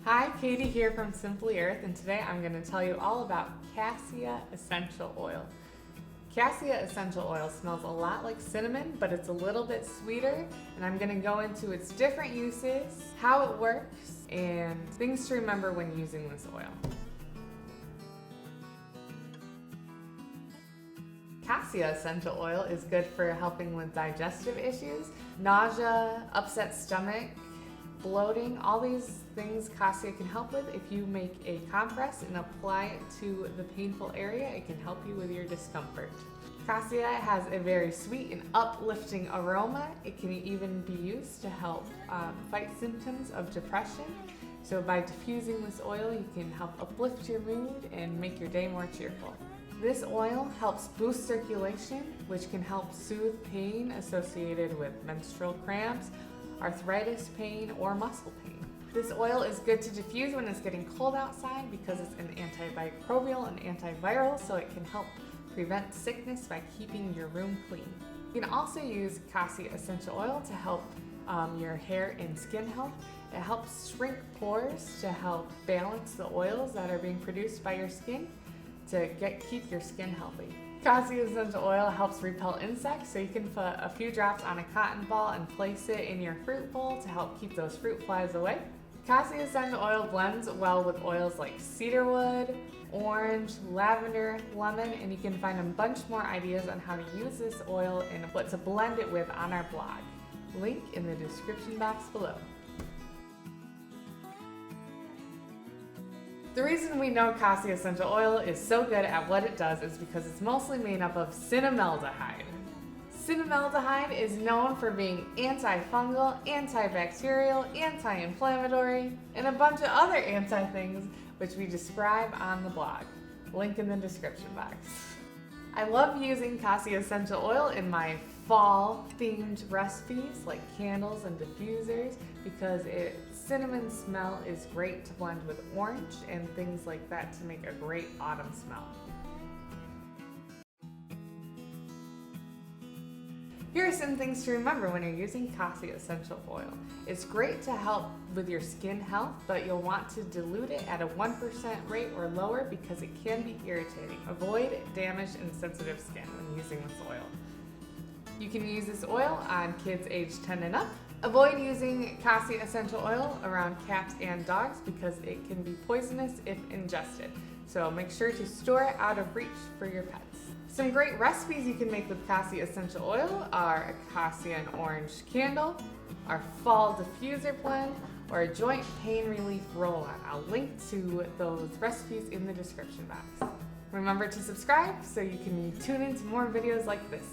Hi, Katie here from Simply Earth, and today I'm going to tell you all about Cassia Essential Oil. Cassia Essential Oil smells a lot like cinnamon, but it's a little bit sweeter, and I'm going to go into its different uses, how it works, and things to remember when using this oil. Cassia Essential Oil is good for helping with digestive issues, nausea, upset stomach, bloating. All these things Cassia can help with. If you make a compress and apply it to the painful area, it can help you with your discomfort. Cassia has a very sweet and uplifting aroma. It can even be used to help fight symptoms of depression. So by diffusing this oil, you can help uplift your mood and make your day more cheerful. This oil helps boost circulation, which can help soothe pain associated with menstrual cramps, arthritis pain, or muscle pain. This oil is good to diffuse when it's getting cold outside because it's an antimicrobial and antiviral, so it can help prevent sickness by keeping your room clean. You can also use Cassia Essential Oil to help your hair and skin health. It helps shrink pores to help balance the oils that are being produced by your skin to keep your skin healthy. Cassia Essential Oil helps repel insects, so you can put a few drops on a cotton ball and place it in your fruit bowl to help keep those fruit flies away. Cassia Essential Oil blends well with oils like cedarwood, orange, lavender, lemon, and you can find a bunch more ideas on how to use this oil and what to blend it with on our blog. Link in the description box below. The reason we know Cassia Essential Oil is so good at what it does is because it's mostly made up of cinnamaldehyde. Cinnamaldehyde is known for being anti-fungal, antibacterial, anti-inflammatory, and a bunch of other anti-things which we describe on the blog. Link in the description box. I love using Cassia Essential Oil in my fall-themed recipes like candles and diffusers because its cinnamon smell is great to blend with orange and things like that to make a great autumn smell. Here are some things to remember when you're using Cassia Essential Oil. It's great to help with your skin health, but you'll want to dilute it at a 1% rate or lower because it can be irritating. Avoid damaged and sensitive skin when using this oil. You can use this oil on kids aged 10 and up. Avoid using Cassia Essential Oil around cats and dogs because it can be poisonous if ingested. So make sure to store it out of reach for your pets. Some great recipes you can make with Cassia Essential Oil are a Cassia and orange candle, our fall diffuser blend, or a joint pain relief roll-on. I'll link to those recipes in the description box. Remember to subscribe so you can tune into more videos like this.